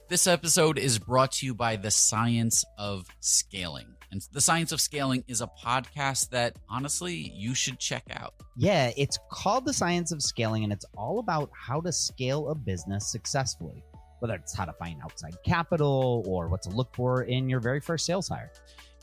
This episode is brought to you by The Science of Scaling. And The Science of Scaling is a podcast that, honestly, you should check out. Yeah, it's called The Science of Scaling, and it's all about how to scale a business successfully, whether it's how to find outside capital or what to look for in your very first sales hire.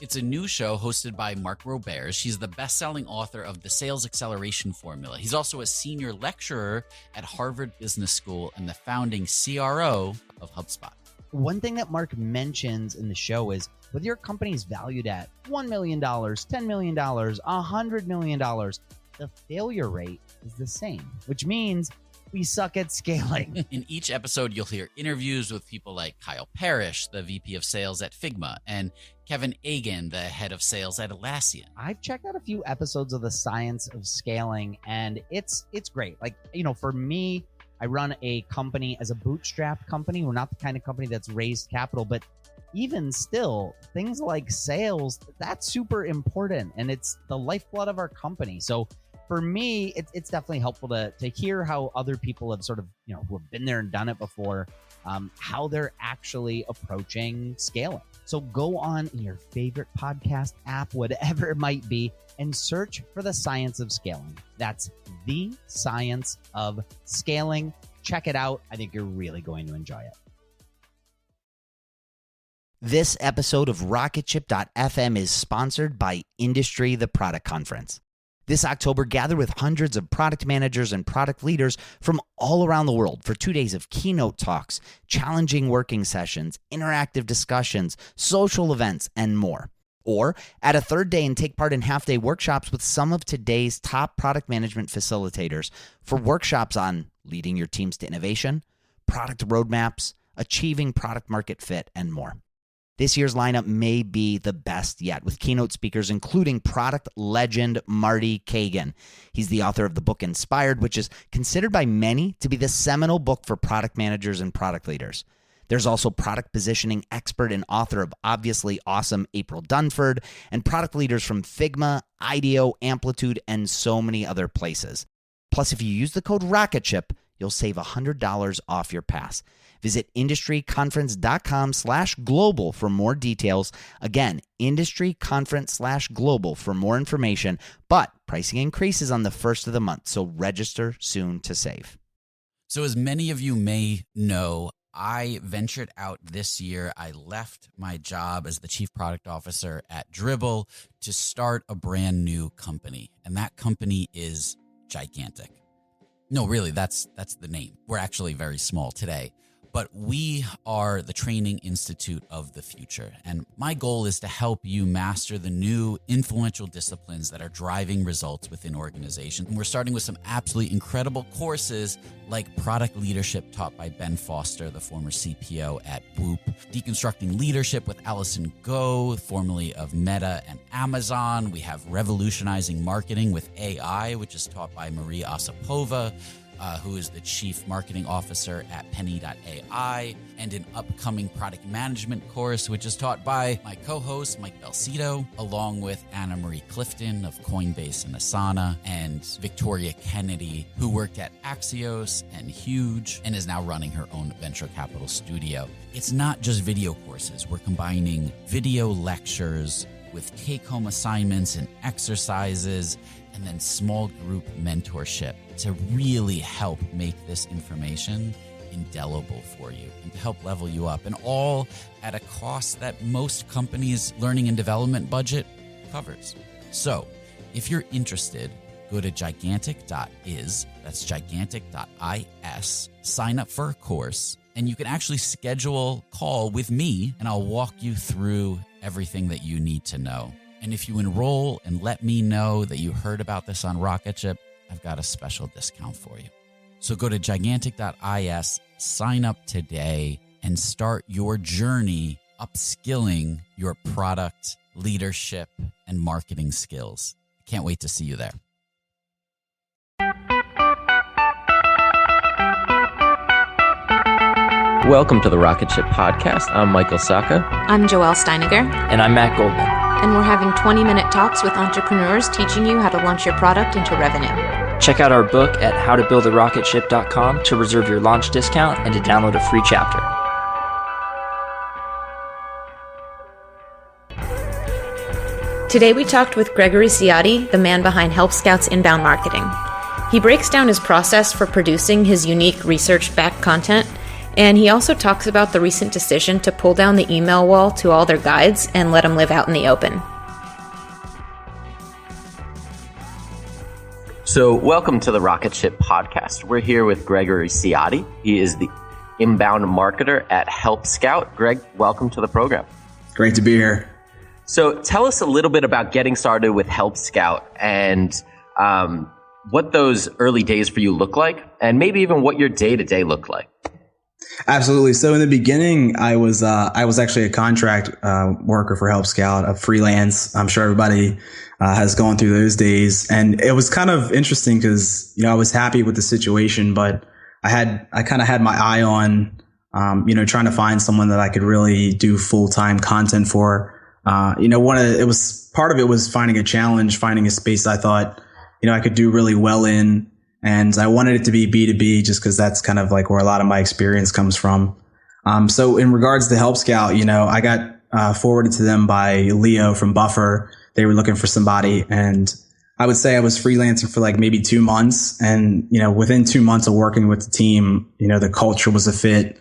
It's a new show hosted by Mark Roberge. She's the best-selling author of The Sales Acceleration Formula. He's also a senior lecturer at Harvard Business School and the founding CRO of HubSpot. One thing that Mark mentions in the show is whether your company is valued at $1 million, $10 million, $100 million, the failure rate is the same, which means we suck at scaling. In each episode, you'll hear interviews with people like Kyle Parrish, the VP of Sales at Figma, and Kevin Egan, the head of sales at Atlassian. I've checked out a few episodes of The Science of Scaling, and it's great. Like, for me, I run a company as a bootstrap company. We're not the kind of company that's raised capital, but even still, things like sales, that's super important, and it's the lifeblood of our company. So for me, it's definitely helpful to hear how other people have sort of, who have been there and done it before, how they're actually approaching scaling. So go on in your favorite podcast app, whatever it might be, and search for The Science of Scaling. That's The Science of Scaling. Check it out. I think you're really going to enjoy it. This episode of Rocketship.fm is sponsored by Industry, the Product Conference. This October, gather with hundreds of product managers and product leaders from all around the world for 2 days of keynote talks, challenging working sessions, interactive discussions, social events, and more. Or add a third day and take part in half-day workshops with some of today's top product management facilitators for workshops on leading your teams to innovation, product roadmaps, achieving product market fit, and more. This year's lineup may be the best yet, with keynote speakers including product legend Marty Kagan. He's the author of the book Inspired, which is considered by many to be the seminal book for product managers and product leaders. There's also product positioning expert and author of Obviously Awesome April Dunford, and product leaders from Figma, IDEO, Amplitude, and so many other places. Plus, if you use the code Rocketship, you'll save $100 off your pass. Visit industryconference.com/global for more details. Again, industryconference/global for more information, but pricing increases on the first of the month, so register soon to save. So as many of you may know, I ventured out this year. I left my job as the chief product officer at Dribbble to start a brand new company, and that company is gigantic. No, really, that's the name. We're actually very small today, but we are the training institute of the future. And my goal is to help you master the new influential disciplines that are driving results within organizations. And we're starting with some absolutely incredible courses like product leadership taught by Ben Foster, the former CPO at Whoop, deconstructing leadership with Allison Go, formerly of Meta and Amazon. We have revolutionizing marketing with AI, which is taught by Marie Osipova, who is the chief marketing officer at Penny.ai, and an upcoming product management course, which is taught by my co-host, Mike Belcito, along with Anna Marie Clifton of Coinbase and Asana, and Victoria Kennedy, who worked at Axios and Huge, and is now running her own venture capital studio. It's not just video courses. We're combining video lectures with take-home assignments and exercises, and then small group mentorship to really help make this information indelible for you and to help level you up, and all at a cost that most companies' learning and development budget covers. So if you're interested, go to gigantic.is, that's gigantic.is, sign up for a course, and you can actually schedule a call with me, and I'll walk you through everything that you need to know. And if you enroll and let me know that you heard about this on Rocketship, I've got a special discount for you. So go to gigantic.is, sign up today, and start your journey upskilling your product, leadership, and marketing skills. I can't wait to see you there. Welcome to the Rocketship podcast. I'm Michael Sacca. I'm Joelle Steiniger. And I'm Matt Goldman. And we're having 20-minute talks with entrepreneurs teaching you how to launch your product into revenue. Check out our book at howtobuildarocketship.com to reserve your launch discount and to download a free chapter. Today we talked with Gregory Ciotti, the man behind Help Scout's inbound marketing. He breaks down his process for producing his unique research-backed content, and he also talks about the recent decision to pull down the email wall to all their guides and let them live out in the open. So welcome to the Rocketship podcast. We're here with Gregory Ciotti. He is the inbound marketer at Help Scout. Greg, welcome to the program. Great to be here. So tell us a little bit about getting started with Help Scout and what those early days for you look like, and maybe even what your day-to-day looked like. Absolutely. So in the beginning, I was actually a contract worker for Help Scout, a freelance. I'm sure everybody has gone through those days, and it was kind of interesting because I was happy with the situation, but I kind of had my eye on trying to find someone that I could really do full-time content for. Part of it was finding a challenge, finding a space I thought I could do really well in. And I wanted it to be B2B just because that's kind of like where a lot of my experience comes from. So in regards to Help Scout, I got forwarded to them by Leo from Buffer. They were looking for somebody, and I would say I was freelancing for like maybe 2 months. And, within 2 months of working with the team, the culture was a fit.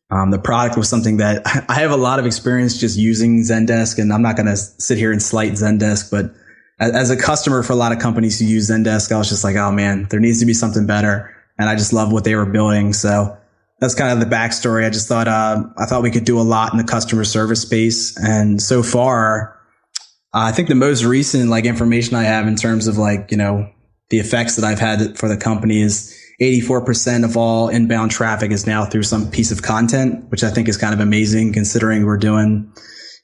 The product was something that I have a lot of experience just using Zendesk, and I'm not going to sit here and slight Zendesk, but as a customer for a lot of companies who use Zendesk, I was just like, oh man, there needs to be something better. And I just love what they were building. So that's kind of the backstory. I just thought, I thought we could do a lot in the customer service space. And so far, I think the most recent information I have in terms of the effects that I've had for the company is 84% of all inbound traffic is now through some piece of content, which I think is kind of amazing considering we're doing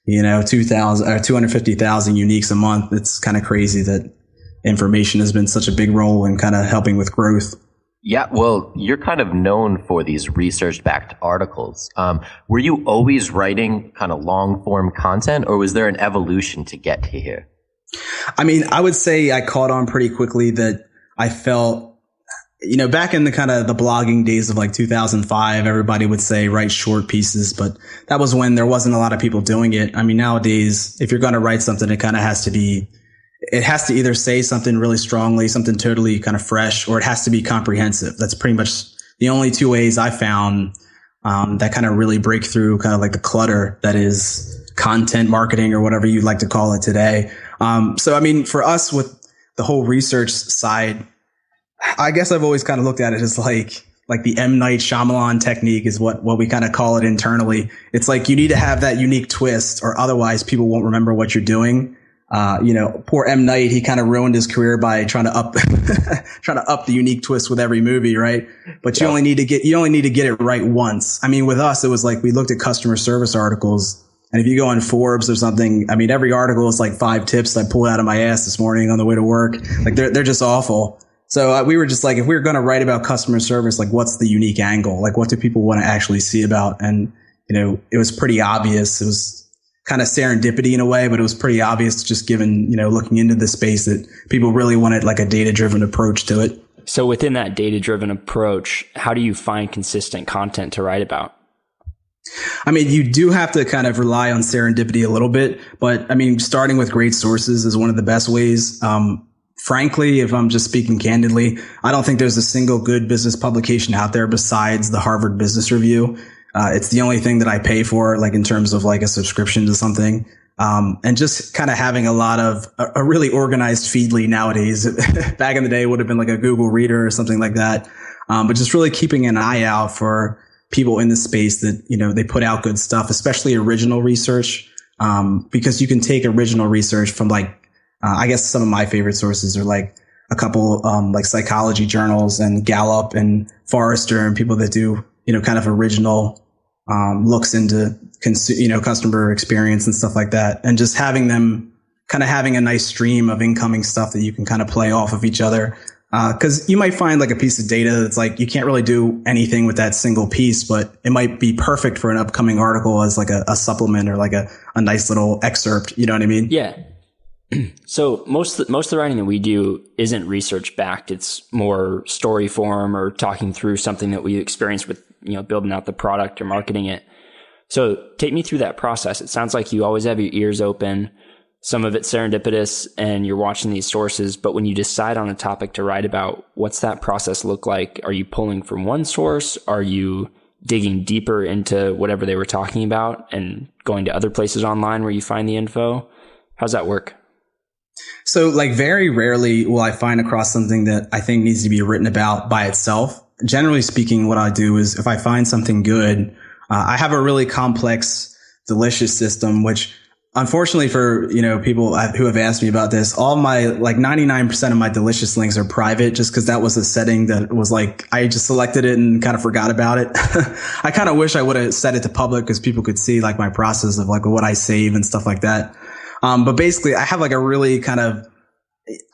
2,000 or 250,000 uniques a month. It's kind of crazy that information has been such a big role in kind of helping with growth. Yeah, well, you're kind of known for these research-backed articles. Were you always writing kind of long-form content, or was there an evolution to get to here? I mean, I would say I caught on pretty quickly that I felt, back in the kind of the blogging days of 2005, everybody would say write short pieces, but that was when there wasn't a lot of people doing it. I mean, nowadays, if you're going to write something, it kind of has to either say something really strongly, something totally kind of fresh, or it has to be comprehensive. That's pretty much the only two ways I found that kind of really break through kind of the clutter that is content marketing or whatever you'd like to call it today. So, I mean, for us with the whole research side, I guess I've always kind of looked at it as like the M. Night Shyamalan technique is what we kind of call it internally. It's like you need to have that unique twist, or otherwise people won't remember what you're doing. Poor M. Night, he kind of ruined his career by trying to up the unique twist with every movie, right? But you only need to get it right once. I mean, with us, it was like we looked at customer service articles, and if you go on Forbes or something, I mean, every article is like 5 tips I pulled out of my ass this morning on the way to work. They're just awful. So we were just like, if we were going to write about customer service, what's the unique angle? What do people want to actually see about? And, it was pretty obvious. It was kind of serendipity in a way, but it was pretty obvious just given, looking into the space that people really wanted a data-driven approach to it. So within that data-driven approach, how do you find consistent content to write about? I mean, you do have to kind of rely on serendipity a little bit, but I mean, starting with great sources is one of the best ways. Frankly, if I'm just speaking candidly, I don't think there's a single good business publication out there besides the Harvard Business Review. It's the only thing that I pay for, in terms of a subscription to something. And just kind of having a really organized Feedly nowadays. Back in the day, it would have been a Google Reader or something like that. But just really keeping an eye out for people in the space that, they put out good stuff, especially original research. Because you can take original research from I guess some of my favorite sources are a couple, psychology journals and Gallup and Forrester and people that do, kind of original, looks into, customer experience and stuff like that. And just having them kind of having a nice stream of incoming stuff that you can kind of play off of each other. Cause you might find a piece of data that's you can't really do anything with that single piece, but it might be perfect for an upcoming article as a supplement or a nice little excerpt. You know what I mean? Yeah. So most of the writing that we do isn't research backed. It's more story form or talking through something that we experienced with, building out the product or marketing it. So take me through that process. It sounds like you always have your ears open some of it serendipitous and you're watching these sources, but when you decide on a topic to write about, what's that process look like? Are you pulling from one source? Are you digging deeper into whatever they were talking about and going to other places online where you find the info? How's that work? So like very rarely will I find across something that I think needs to be written about by itself. Generally speaking, what I do is if I find something good, I have a really complex, delicious system, which unfortunately for, people who have asked me about this, all my 99% of my delicious links are private just because that was a setting that was I just selected it and kind of forgot about it. I kind of wish I would have set it to public because people could see my process of what I save and stuff like that. But basically I have a really kind of,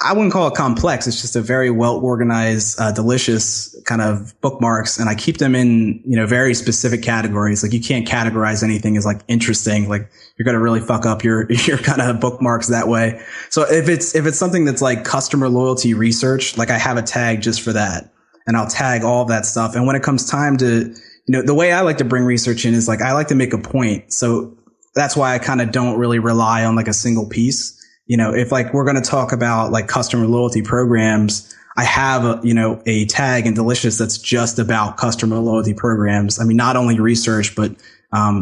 I wouldn't call it complex. It's just a very well organized, delicious kind of bookmarks. And I keep them in, very specific categories. You can't categorize anything as interesting. You're going to really fuck up your kind of bookmarks that way. So if it's something that's customer loyalty research, I have a tag just for that and I'll tag all of that stuff. And when it comes time to, the way I like to bring research in is I like to make a point. So that's why I kind of don't really rely on a single piece. If we're going to talk about customer loyalty programs, I have a tag in Delicious that's just about customer loyalty programs. I mean, not only research, but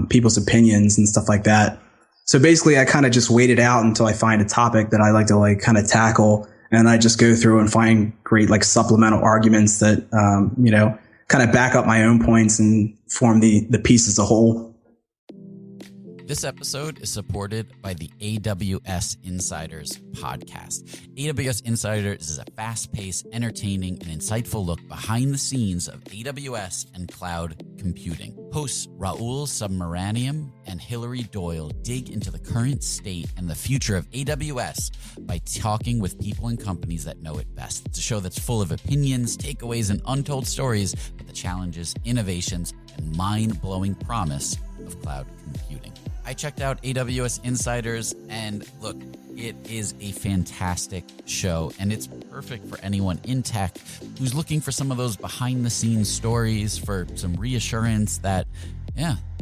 people's opinions and stuff like that. So basically I kind of just wait it out until I find a topic that I like to kind of tackle. And I just go through and find great supplemental arguments that, kind of back up my own points and form the piece as a whole. This episode is supported by the AWS Insiders podcast. AWS Insiders is a fast-paced, entertaining, and insightful look behind the scenes of AWS and cloud computing. Hosts Raul Submaranian and Hillary Doyle dig into the current state and the future of AWS by talking with people and companies that know it best. It's a show that's full of opinions, takeaways, and untold stories about the challenges, innovations, and mind-blowing promise of cloud computing. I checked out AWS Insiders, and look, it is a fantastic show, and it's perfect for anyone in tech who's looking for some of those behind-the-scenes stories, for some reassurance that,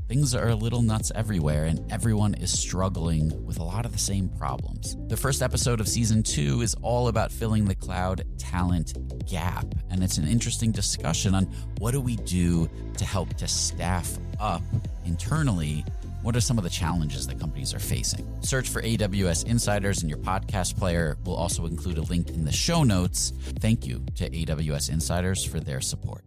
things are a little nuts everywhere, and everyone is struggling with a lot of the same problems. The first episode of season 2 is all about filling the cloud talent gap, and it's an interesting discussion on what do we do to help to staff up internally. What are some of the challenges that companies are facing? Search for AWS Insiders in your podcast player. We'll also include a link in the show notes. Thank you to AWS Insiders for their support.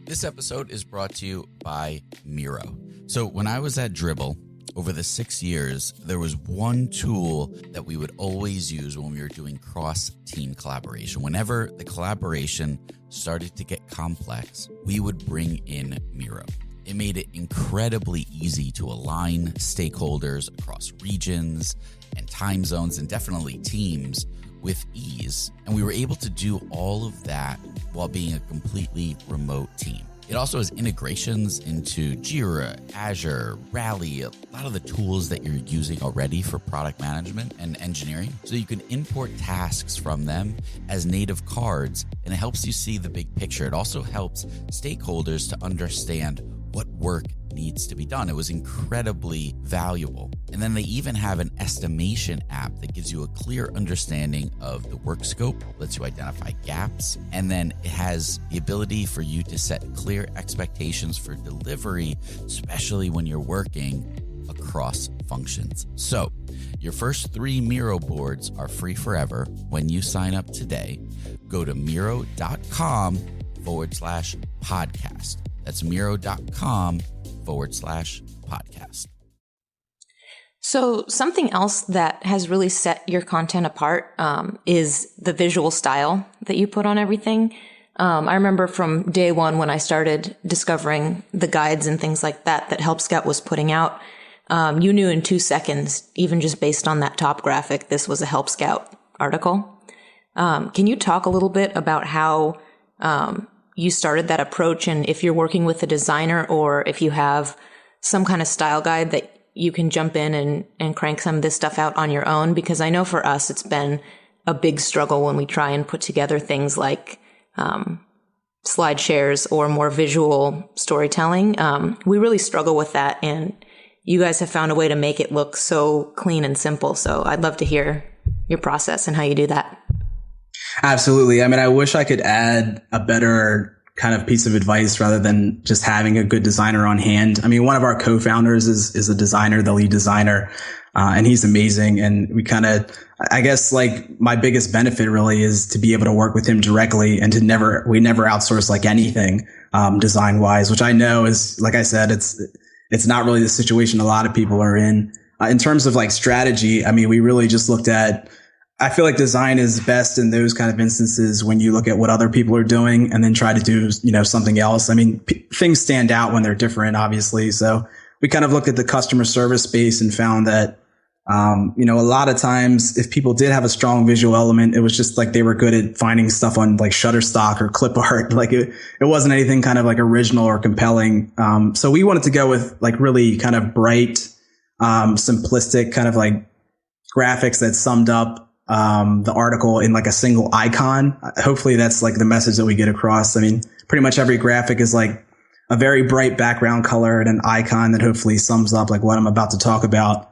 This episode is brought to you by Miro. So when I was at Dribbble, over the 6 years, there was one tool that we would always use when we were doing cross-team collaboration. Whenever the collaboration started to get complex, we would bring in Miro. It made it incredibly easy to align stakeholders across regions and time zones and definitely teams with ease. And we were able to do all of that while being a completely remote team. It also has integrations into Jira, Azure, Rally, a lot of the tools that you're using already for product management and engineering. So you can import tasks from them as native cards, and it helps you see the big picture. It also helps stakeholders to understand what work needs to be done. It was incredibly valuable. And then they even have an estimation app that gives you a clear understanding of the work scope, lets you identify gaps, and then it has the ability for you to set clear expectations for delivery, especially when you're working across functions. So your first 3 Miro boards are free forever when you sign up today. Go to Miro.com/podcast. That's Miro.com/podcast. So something else that has really set your content apart is the visual style that you put on everything. I remember from day one when I started discovering the guides and things like that Help Scout was putting out, you knew in 2 seconds, even just based on that top graphic, this was a Help Scout article. Can you talk a little bit about how you started that approach, and if you're working with a designer or if you have some kind of style guide that you can jump in and crank some of this stuff out on your own? Because I know for us, it's been a big struggle when we try and put together things like slide shares or more visual storytelling. We really struggle with that. And you guys have found a way to make it look so clean and simple. So I'd love to hear your process and how you do that. Absolutely. I mean, I wish I could add a better kind of piece of advice rather than just having a good designer on hand. I mean, one of our co-founders is a designer, the lead designer, and he's amazing. And we kind of, I guess, like, my biggest benefit really is to be able to work with him directly and we never outsource like anything, design wise, which I know is, like I said, it's not really the situation a lot of people are in. In terms of like strategy, I mean, we really just looked at, I feel like design is best in those kind of instances when you look at what other people are doing and then try to do, something else. I mean, things stand out when they're different, obviously. So we kind of looked at the customer service space and found that, a lot of times if people did have a strong visual element, it was just like they were good at finding stuff on like Shutterstock or clip art. Like it wasn't anything kind of like original or compelling. So we wanted to go with like really kind of bright, simplistic kind of like graphics that summed up the article in like a single icon. Hopefully that's like the message that we get across. I mean, pretty much every graphic is like a very bright background color and an icon that hopefully sums up like what I'm about to talk about.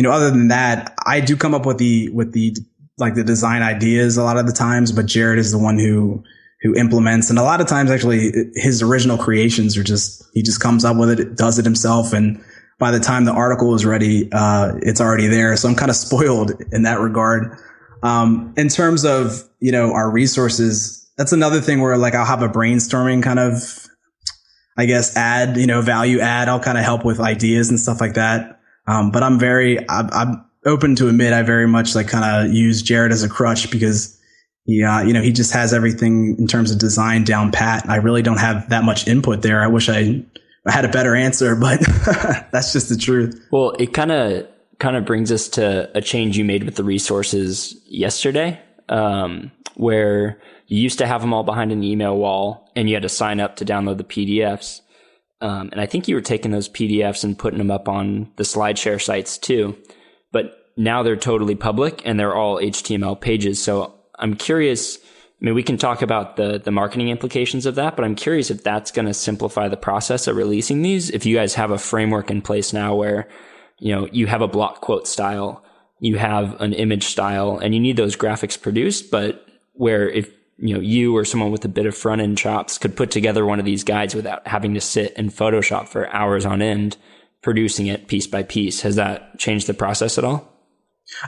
Other than that, I do come up with the design ideas a lot of the times, but Jared is the one who implements. And a lot of times actually his original creations are he just comes up with it, does it himself. And by the time the article is ready, it's already there. So I'm kind of spoiled in that regard. In terms of, our resources, that's another thing where like I'll have a brainstorming kind of, I guess, value add. I'll kind of help with ideas and stuff like that. But I'm open to admit I very much like kind of use Jared as a crutch because he just has everything in terms of design down pat. I really don't have that much input there. I wish I had a better answer, but that's just the truth. Well, it kind of brings us to a change you made with the resources yesterday, where you used to have them all behind an email wall and you had to sign up to download the PDFs. And I think you were taking those PDFs and putting them up on the SlideShare sites too, but now they're totally public and they're all HTML pages. So I'm curious, I mean, we can talk about the marketing implications of that, but I'm curious if that's going to simplify the process of releasing these. If you guys have a framework in place now where, you have a block quote style, you have an image style, and you need those graphics produced, but where if, you or someone with a bit of front end chops could put together one of these guides without having to sit in Photoshop for hours on end, producing it piece by piece. Has that changed the process at all?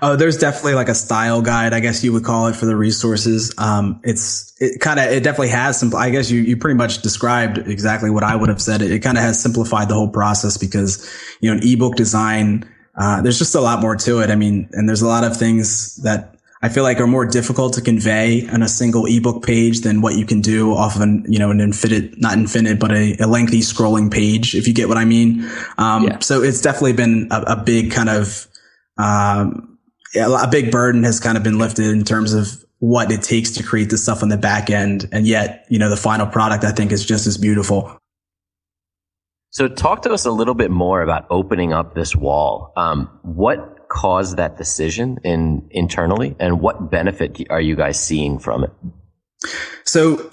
Oh, there's definitely like a style guide, I guess you would call it, for the resources. It definitely has I guess you pretty much described exactly what I would have said. It kind of has simplified the whole process because, in ebook design, there's just a lot more to it. I mean, and there's a lot of things that I feel like are more difficult to convey on a single ebook page than what you can do off of an not infinite, but a lengthy scrolling page, if you get what I mean. So it's definitely been a big kind of, a big burden has kind of been lifted in terms of what it takes to create this stuff on the back end. And yet, the final product I think is just as beautiful. So talk to us a little bit more about opening up this wall. What caused that decision internally, and what benefit are you guys seeing from it? So,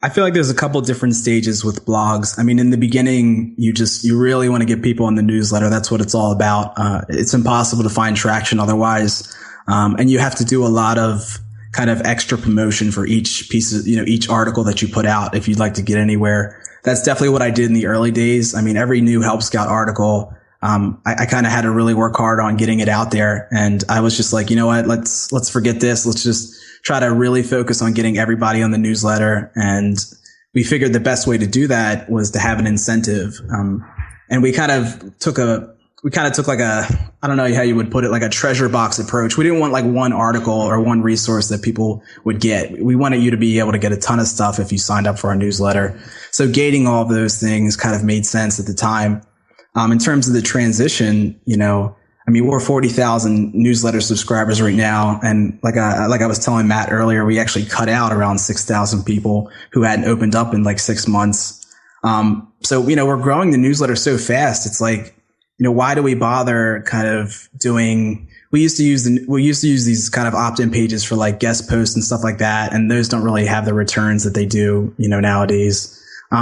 I feel like there's a couple different stages with blogs. I mean, in the beginning, you really want to get people in the newsletter. That's what it's all about. It's impossible to find traction otherwise. And you have to do a lot of kind of extra promotion for each piece of, each article that you put out if you'd like to get anywhere. That's definitely what I did in the early days. I mean, every new Help Scout article, I kind of had to really work hard on getting it out there. And I was just like, you know what, let's forget this. Let's just try to really focus on getting everybody on the newsletter. And we figured the best way to do that was to have an incentive. And we kind of took like a, I don't know how you would put it, like a treasure box approach. We didn't want like one article or one resource that people would get. We wanted you to be able to get a ton of stuff if you signed up for our newsletter. So gating all of those things kind of made sense at the time. In terms of the transition, we're 40,000 newsletter subscribers right now. And like I was telling Matt earlier, we actually cut out around 6,000 people who hadn't opened up in like 6 months. So, we're growing the newsletter so fast. It's like, why do we bother kind of doing, we used to use these kind of opt-in pages for like guest posts and stuff like that. And those don't really have the returns that they do, nowadays.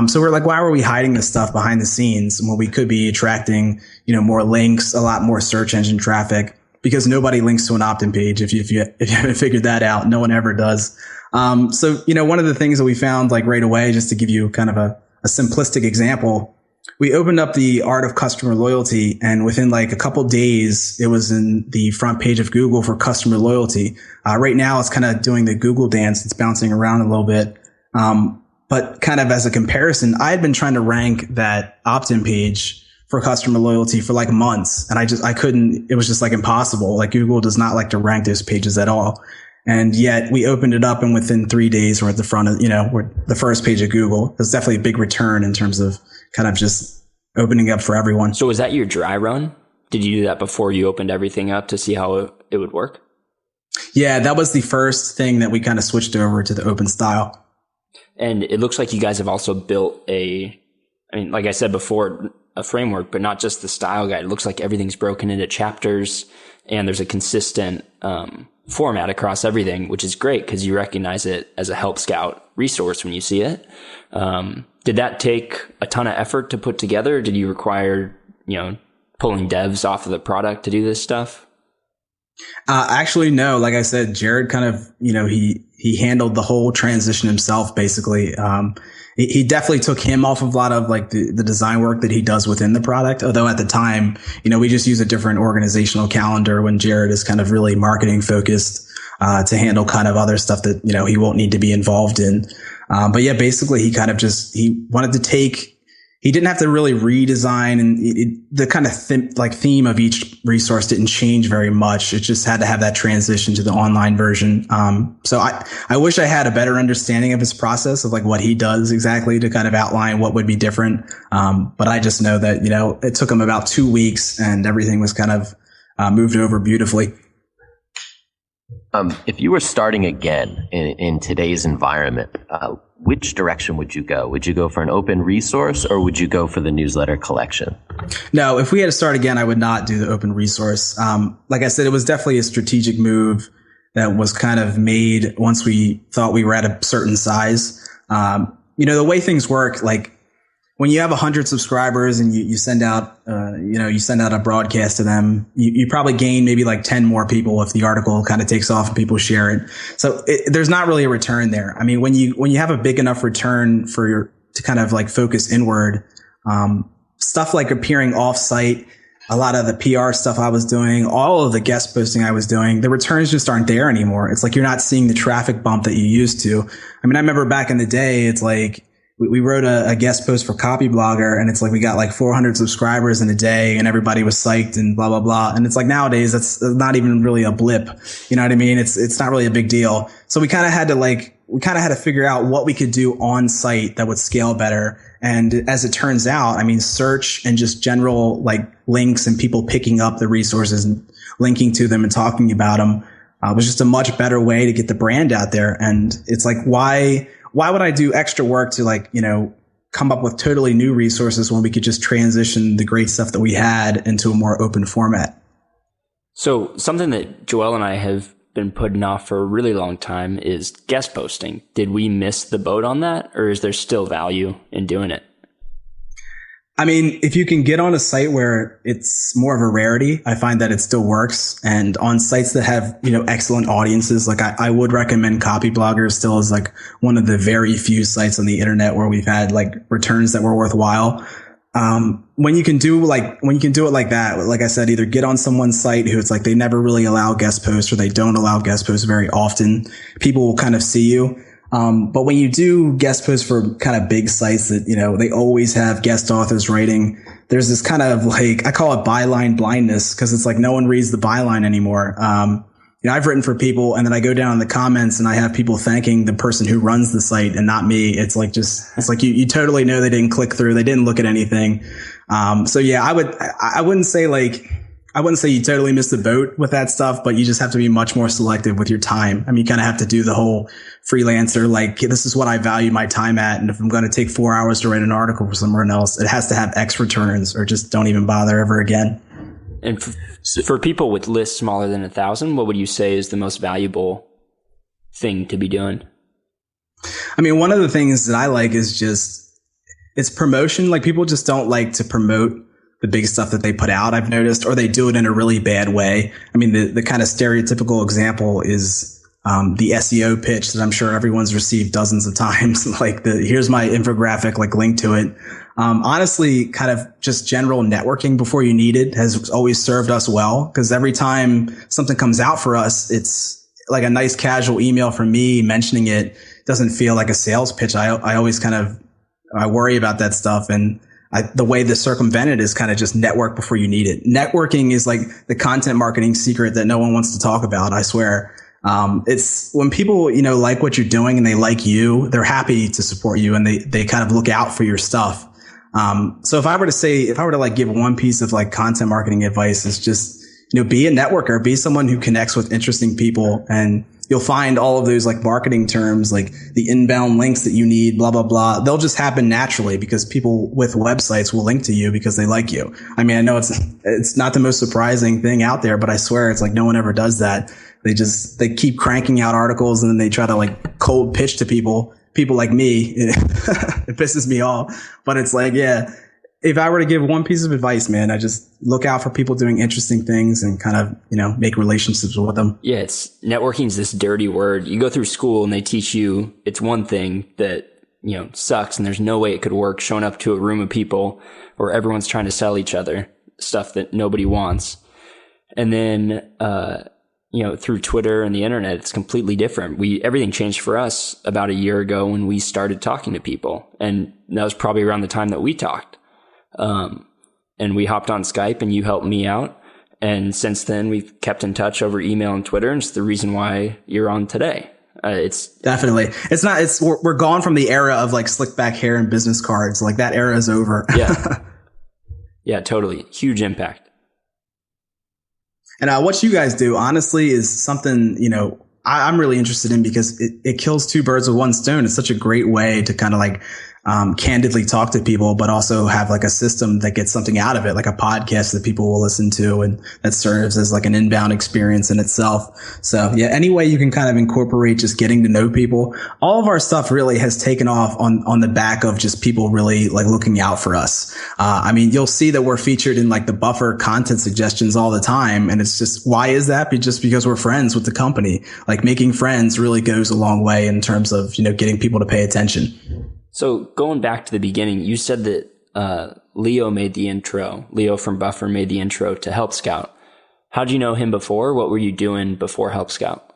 So we're like, why were we hiding this stuff behind the scenes when we could be attracting, more links, a lot more search engine traffic, because nobody links to an opt-in page. If you haven't figured that out, no one ever does. So, one of the things that we found like right away, just to give you kind of a simplistic example, we opened up the art of customer loyalty, and within like a couple days, it was in the front page of Google for customer loyalty. Right now it's kind of doing the Google dance. It's bouncing around a little bit. But kind of as a comparison, I had been trying to rank that opt-in page for customer loyalty for like months. And I couldn't, it was just like impossible. Like Google does not like to rank those pages at all. And yet we opened it up, and within 3 days we're at the front of, we're the first page of Google. It's definitely a big return in terms of kind of just opening up for everyone. So was that your dry run? Did you do that before you opened everything up to see how it would work? Yeah, that was the first thing that we kind of switched over to the open style. And it looks like you guys have also built like I said before, a framework, but not just the style guide. It looks like everything's broken into chapters, and there's a consistent format across everything, which is great because you recognize it as a Help Scout resource when you see it. Did that take a ton of effort to put together? Did you require, pulling devs off of the product to do this stuff? Actually, no. Like I said, Jared kind of, he handled the whole transition himself, basically. He definitely took him off of a lot of like the design work that he does within the product. Although at the time, we just use a different organizational calendar when Jared is kind of really marketing focused, to handle kind of other stuff that, he won't need to be involved in. But yeah, basically he kind of he wanted to he didn't have to really redesign, and the kind of theme of each resource didn't change very much. It just had to have that transition to the online version. So I wish I had a better understanding of his process of like what he does exactly to kind of outline what would be different. But I just know that, it took him about 2 weeks and everything was kind of moved over beautifully. If you were starting again in today's environment, which direction would you go? Would you go for an open resource, or would you go for the newsletter collection? No, if we had to start again, I would not do the open resource. Like I said, it was definitely a strategic move that was kind of made once we thought we were at a certain size. The way things work, like when you have 100 subscribers and you send out, you send out a broadcast to them, you probably gain maybe like 10 more people if the article kind of takes off and people share it. So there's not really a return there. I mean, when you have a big enough return to kind of like focus inward, stuff like appearing off site, a lot of the PR stuff I was doing, all of the guest posting I was doing, the returns just aren't there anymore. It's like you're not seeing the traffic bump that you used to. I mean, I remember back in the day, it's like, we wrote a guest post for Copyblogger, and it's like we got like 400 subscribers in a day and everybody was psyched and blah, blah, blah. And it's like nowadays that's not even really a blip. You know what I mean? It's not really a big deal. So we kind of had to figure out what we could do on site that would scale better. And as it turns out, I mean, search and just general like links and people picking up the resources and linking to them and talking about them was just a much better way to get the brand out there. And it's like, why would I do extra work to come up with totally new resources when we could just transition the great stuff that we had into a more open format? So something that Joel and I have been putting off for a really long time is guest posting. Did we miss the boat on that, or is there still value in doing it? I mean, if you can get on a site where it's more of a rarity, I find that it still works. And on sites that have, excellent audiences, like I would recommend Copyblogger still as like one of the very few sites on the internet where we've had like returns that were worthwhile. When you can do it like that, like I said, either get on someone's site who it's like they never really allow guest posts or they don't allow guest posts very often, people will kind of see you. But when you do guest posts for kind of big sites that, they always have guest authors writing, there's this kind of like, I call it byline blindness, because it's like no one reads the byline anymore. I've written for people and then I go down in the comments and I have people thanking the person who runs the site and not me. It's like you totally know they didn't click through. They didn't look at anything. So yeah, I wouldn't say you totally missed the boat with that stuff, but you just have to be much more selective with your time. I mean, you kind of have to do the whole freelancer, like, this is what I value my time at. And if I'm going to take 4 hours to write an article for someone else, it has to have X returns, or just don't even bother ever again. And for people with lists smaller than 1,000, what would you say is the most valuable thing to be doing? I mean, one of the things that I like is just it's promotion. Like people just don't like to promote the big stuff that they put out, I've noticed, or they do it in a really bad way. I mean, the kind of stereotypical example is the SEO pitch that I'm sure everyone's received dozens of times. Like here's my infographic, like link to it. Honestly, kind of just general networking before you need it has always served us well, because every time something comes out for us, it's like a nice casual email from me mentioning it. Doesn't feel like a sales pitch. I always kind of, I worry about that stuff. And the way to circumvent it is kind of just network before you need it. Networking is like the content marketing secret that no one wants to talk about, I swear. It's when people, like what you're doing and they like you, they're happy to support you and they kind of look out for your stuff. So if I were to like give one piece of like content marketing advice, is just, be a networker, be someone who connects with interesting people, and you'll find all of those like marketing terms, like the inbound links that you need, blah, blah, blah. They'll just happen naturally because people with websites will link to you because they like you. I mean, I know it's not the most surprising thing out there, but I swear it's like no one ever does that. They keep cranking out articles and then they try to like cold pitch to people like me. It pisses me off, but it's like, yeah, if I were to give one piece of advice, man, I just look out for people doing interesting things and kind of, make relationships with them. Yeah. Networking is this dirty word. You go through school and they teach you it's one thing that, sucks and there's no way it could work, showing up to a room of people where everyone's trying to sell each other stuff that nobody wants. And then, through Twitter and the internet, it's completely different. Everything changed for us about a year ago when we started talking to people. And that was probably around the time that we talked. And we hopped on Skype and you helped me out. And since then we've kept in touch over email and Twitter. And it's the reason why you're on today. It's definitely, we're gone from the era of like slick back hair and business cards. Like that era is over. Yeah. Yeah, totally. Huge impact. And what you guys do, honestly, is something, I'm really interested in, because it kills two birds with one stone. It's such a great way to kind of like candidly talk to people, but also have like a system that gets something out of it, like a podcast that people will listen to, and that serves as like an inbound experience in itself. So yeah, any way you can kind of incorporate just getting to know people. All of our stuff really has taken off on the back of just people really like looking out for us. I mean, you'll see that we're featured in like the Buffer content suggestions all the time. And it's just, why is that? Just because we're friends with the company. Like making friends really goes a long way in terms of, getting people to pay attention. So going back to the beginning, you said that Leo from Buffer made the intro to Help Scout. How'd you know him before? What were you doing before Help Scout?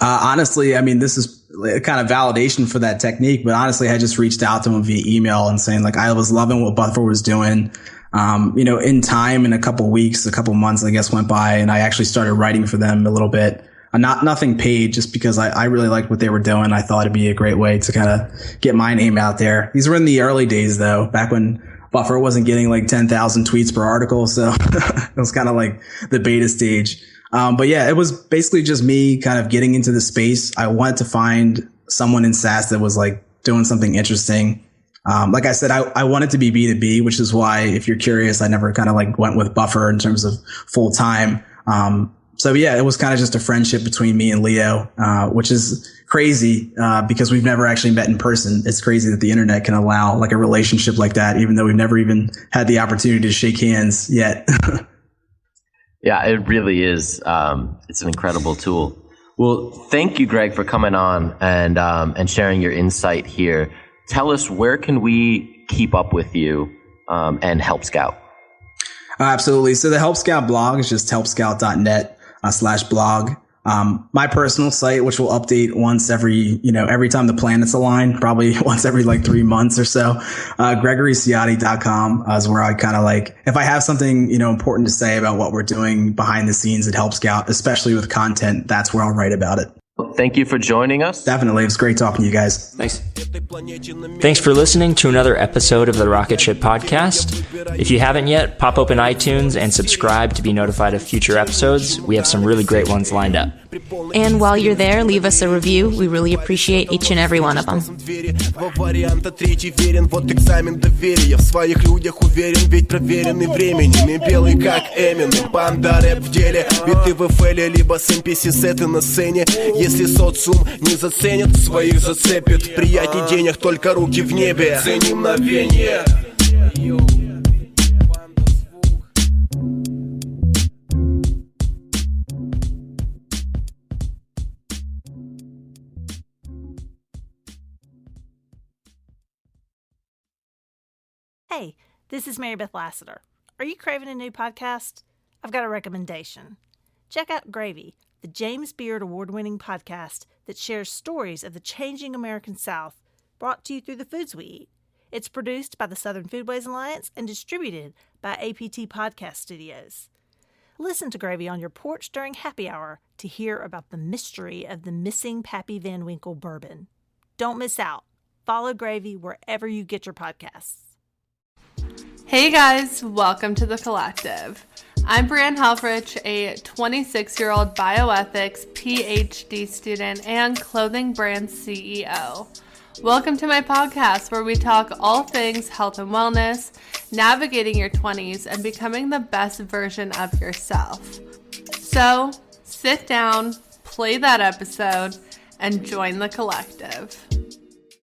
Honestly, I mean, this is kind of validation for that technique, but honestly, I just reached out to him via email and saying like, I was loving what Buffer was doing. In time, in a couple months, I guess, went by, and I actually started writing for them a little bit. Nothing paid, just because I really liked what they were doing. I thought it'd be a great way to kind of get my name out there. These were in the early days though, back when Buffer wasn't getting like 10,000 tweets per article. So it was kind of like the beta stage. But yeah, it was basically just me kind of getting into the space. I wanted to find someone in SaaS that was like doing something interesting. Like I said, I wanted to be B2B, which is why, if you're curious, I never kind of like went with Buffer in terms of full time. So yeah, it was kind of just a friendship between me and Leo, which is crazy, because we've never actually met in person. It's crazy that the internet can allow like a relationship like that, even though we've never even had the opportunity to shake hands yet. Yeah, it really is. It's an incredible tool. Well, thank you, Greg, for coming on and sharing your insight here. Tell us, where can we keep up with you and Help Scout? Absolutely. So the Help Scout blog is just helpscout.net/blog. My personal site, which will update once every time the planets align, probably once every like 3 months or so. GregoryCiotti.com is where I kind of like, if I have something, important to say about what we're doing behind the scenes at Help Scout, especially with content, that's where I'll write about it. Thank you for joining us. Definitely. It was great talking to you guys. Thanks. Thanks for listening to another episode of the Rocketship podcast. If you haven't yet, pop open iTunes and subscribe to be notified of future episodes. We have some really great ones lined up. And while you're there, leave us a review. We really appreciate each and every one of them. Если социум не заценит, своих зацепит. Приятней денег, только руки в небе. Ценим мгновенье. Hey, this is Mary Beth Lassiter. Are you craving a new podcast? I've got a recommendation. Check out Gravy, the James Beard award-winning podcast that shares stories of the changing American South, brought to you through the foods we eat. It's produced by the Southern Foodways Alliance and distributed by APT Podcast Studios. Listen to Gravy on your porch during happy hour to hear about the mystery of the missing Pappy Van Winkle bourbon. Don't miss out. Follow Gravy wherever you get your podcasts. Hey guys, welcome to The Collective. I'm Brianne Helfrich, a 26-year-old bioethics PhD student and clothing brand CEO. Welcome to my podcast where we talk all things health and wellness, navigating your 20s, and becoming the best version of yourself. So, sit down, play that episode, and join The Collective.